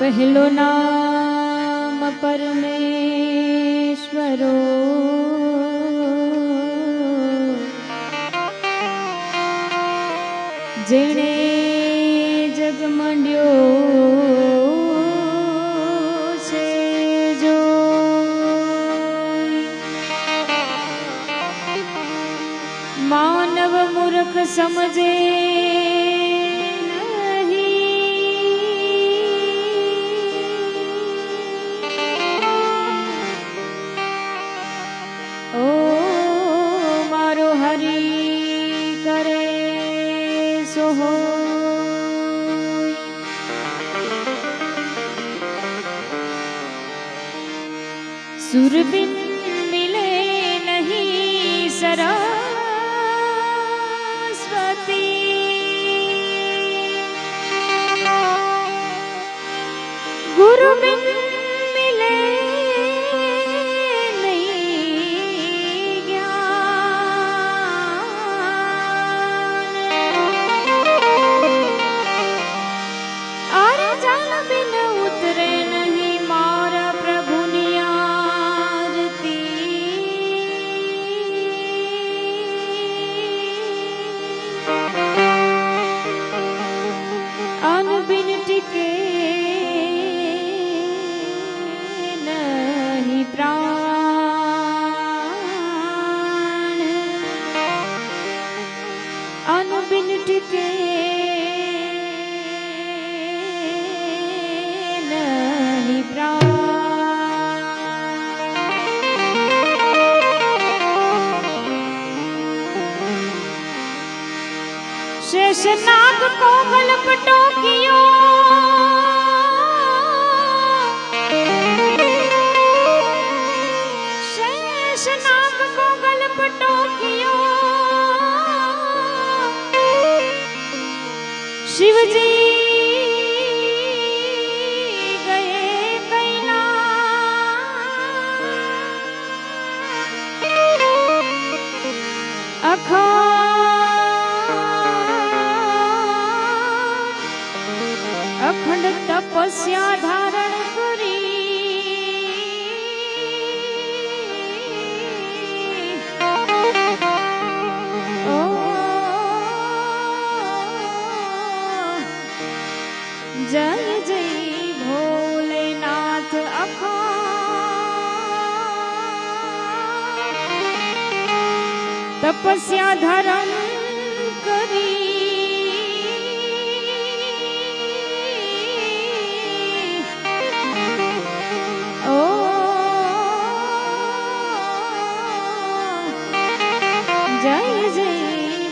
पहलो नाम परमेश्वरो जेने जग मंड्यो छे जो मानव मूर्ख समझे सुरबिन मिले नहीं सरस्वती गुरु बिन मिले नहीं ज्ञान और जल बिन उतरे नहीं मारा प्रभु टिके नहीं प्राण अनबिन टिके नहीं प्राण शेषनाग को गलपटो कियो शेषनाग को गलपटो कियो शिवजी गए कैलाश अखंड तपस्या धारण करी ओ जय जय भोलेनाथ अखंड तपस्या धारण करी जय जय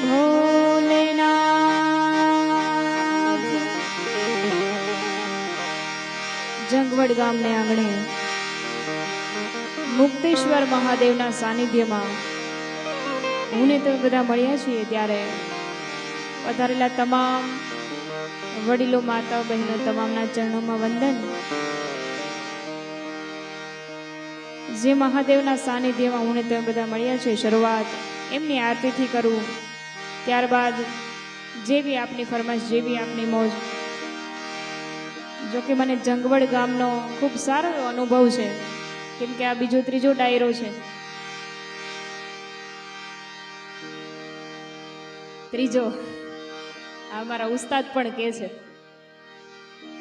भोलेनाथ। जंगवड गामने आंगणे मुक्तेश्वर महादेवना सानिध्यમાં હું ને તમે બધા મળ્યા છીએ ત્યારે પધારેલા તમામ વડીલો માતાઓ બહેનો તમામના ચરણોમાં વંદન। જે મહાદેવના સાનિધ્યમાં હું ને તમે બધા મળ્યા છે શરૂઆત એમની આરતીથી કરું ત્યારબાદ જેવી આપની ફરમાઈશ જેવી આપની મોજ। જો કે મને જંગવડ ગામનો ખૂબ સારો અનુભવ છે કેમ કે આ બીજો ત્રીજો ડાયરો છે ત્રીજો આ મારા ઉસ્તાદ પણ કહે છે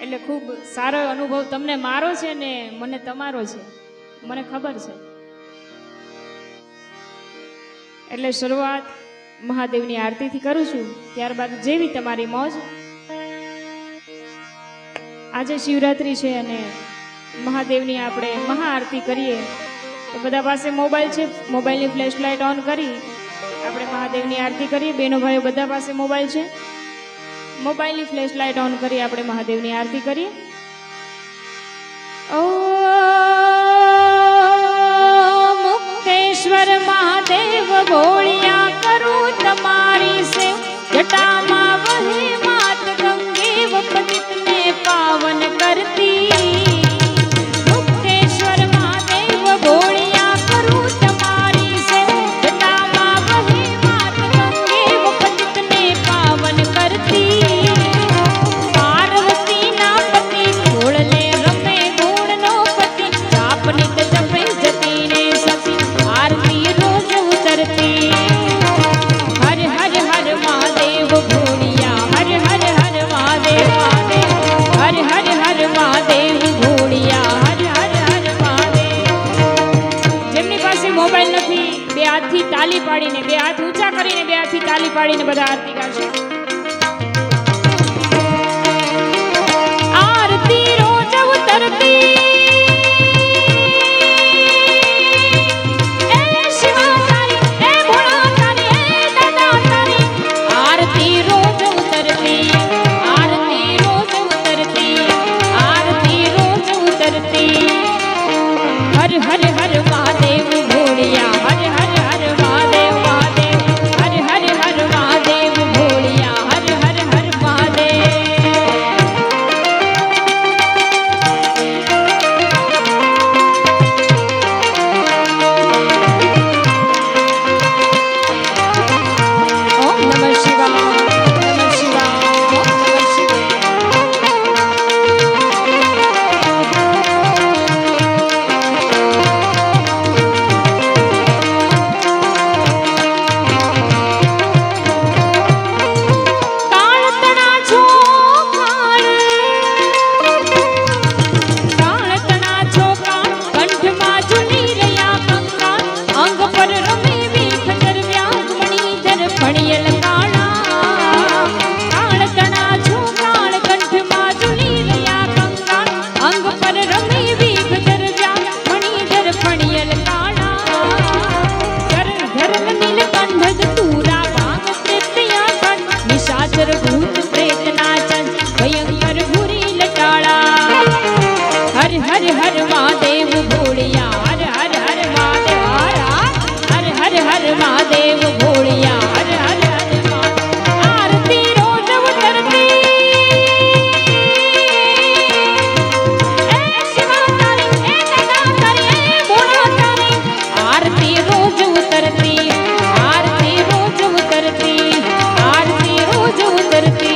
એટલે ખૂબ સારો અનુભવ તમને મારો છે ને મને તમારો છે મને ખબર છે। એટલે શરૂઆત મહાદેવની આરતીથી કરું છું ત્યારબાદ જેવી તમારી મોજ। આજે શિવરાત્રી છે અને મહાદેવની આપણે મહાઆરતી કરીએ તો બધા પાસે મોબાઈલ છે મોબાઈલની ફ્લેશ લાઇટ ઓન કરી આપણે મહાદેવની આરતી કરીએ। બહેનો ભાઈઓ બધા પાસે મોબાઈલ છે મોબાઈલની ફ્લેશ લાઇટ ઓન કરી આપણે મહાદેવની આરતી કરીએ। ઓ मुक्तेश्वर महादेव बोलिया करूं तुम्हारी से जटा माँ वही मात गंगे व पतित में पावन करती કરીને બે હાથ ઊંચા કરીને બે હાથથી તાલી પાડીને બધા આરતી ગાશે. આરતી રોજ ઉતરતી हर हर हर महादेव भोलिया हर हर हर महादेव महादेव हर हर हर महादेव भोलिया हर हर हर महादेव. ओम नमः शिवाय नमः शिवाय ओम नमः शिवाय. भूत प्रेत नाचन भयंकर भूरी लटाड़ा. हर हर हर महादेव भोलिया हर हर हर महादेव हर हर हर महादेव भोलिया हर हर हर महादेव. आरती रोज उतरती ए शिवा तारी ए दादा तारी ए भोला तारी. आरती रोज उतरती आरती रोज उतरती आरती रोज उतरती.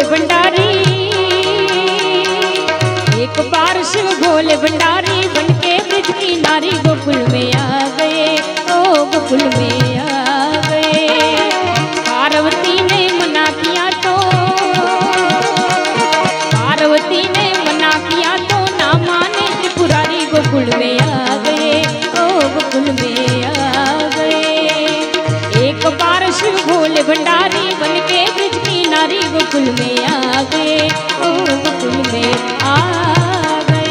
भोले भंडारी, एक बार शिव भोले भंडारी बनके ब्रिज की नारी गोकुल में आ गए, ओ गोकुल में आ गए। पार्वती ने मना किया तो, पार्वती ने मना किया तो ना माने त्रिपुरारी गोकुल में आ गए, ओ गोकुल में आ गए। एक बार शिव भोले भंडारी बनके ब्रिज की नारी गोकुल में आ गए, ओ गोकुल में आ गए।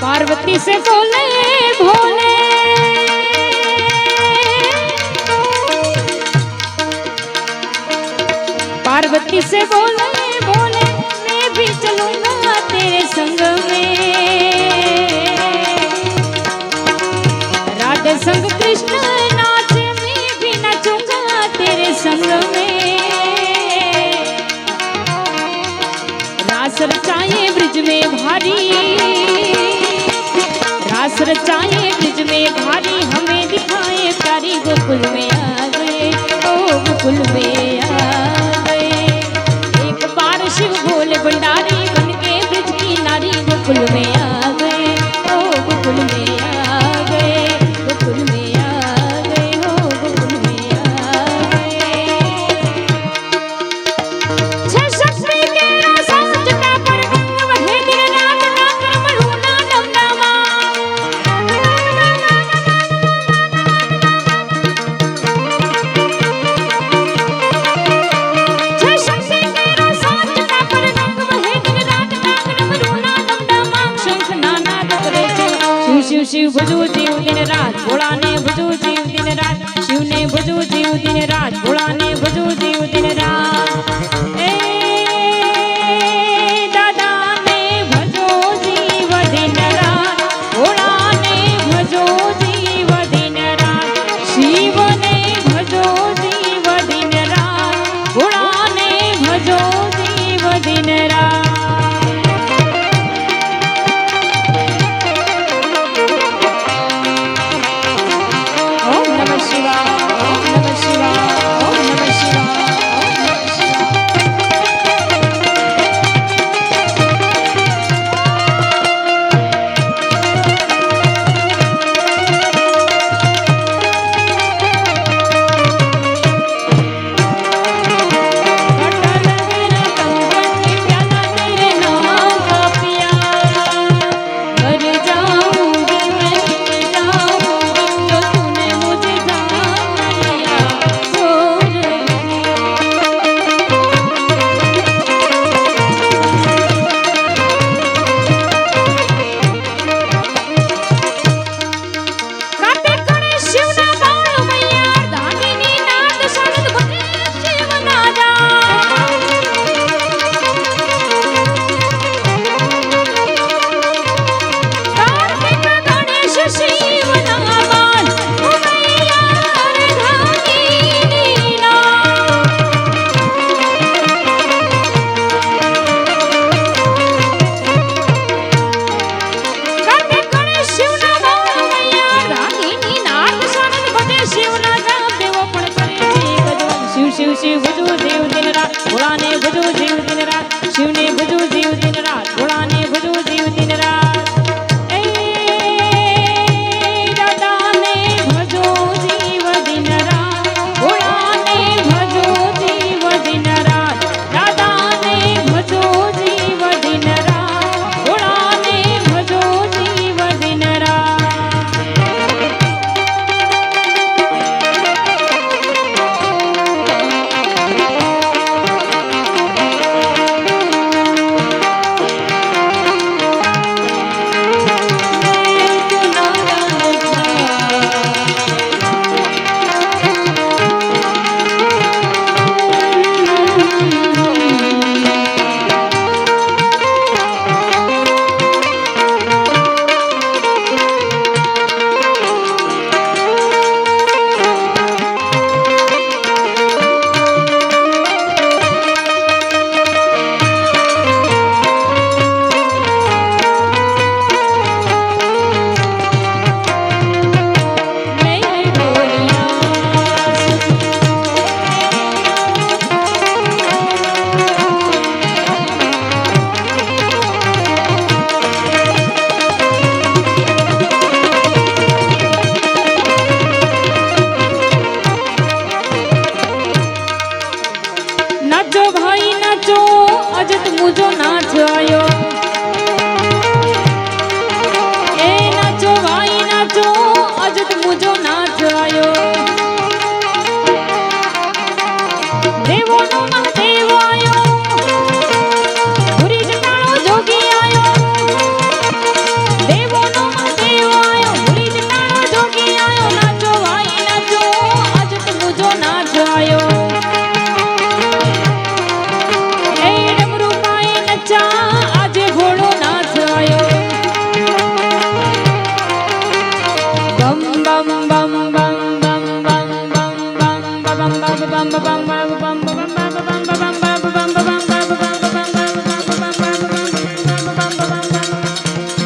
पार्वती से बोले भोले, पार्वती से बोले भोले, मैं भी चलूंगा तेरे संग में। राधे संग कृष्ण नाच, मैं भी नाचूंगा तेरे संग में। रास रचाए ब्रिज में भारी, रास रचाए ब्रिज में भारी, हमें दिखाए प्यारी गोकुल में आ गए, ओ गोकुल में आ गए। एक बार शिव भोले भंडारी बनके ब्रिज की नारी गोकुल में आ गए, ओ गोकुल में आ गए, गोकुल में आ गए, ओ गोकुल में आ गए। छह शक्ति तेरा साथ जटा पर गंग वहे दिन रात ना कर मरूना डमडमा। शिव शिव भजू जीव दिन रात, भोला ने भजू जीव दिन रात, शिव ने भजू जीव दिन रात, भोला ने भजू जीव दिन रात। ए दादा ने भजो जीव दिन रात, भोला ने भजो जीव दिन रात, शिव ने भजो जीव दिन रात, भोला ने भजो जीव दिन रात। ओम नमः शिवाय, ओम नमः शिवाय, ओम नमः शिवाय, ओम नमः शिवाय।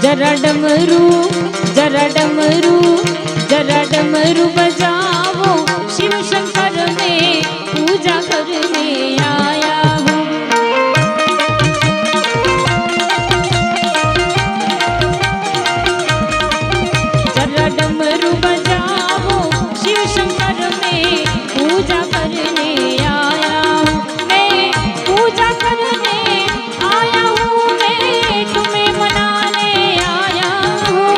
जरा डमरू जरा डमरू जरा डमरू बजाओ शिव शंकर में पूजा करने आया हूँ जरा डमरू बजाओ शिव शंकर में पूजा करने आया हूँ मैं पूजा करने आया हूँ मैं तुम्हें मनाने आया हूँ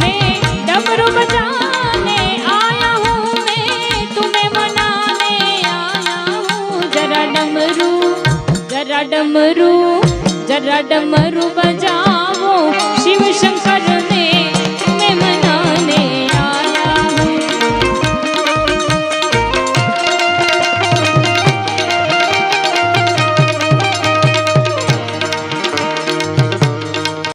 मैं डमरू बजाने आया हूँ मैं तुम्हें मनाने आया हूँ जरा डमरू जरा डमरू बजाओ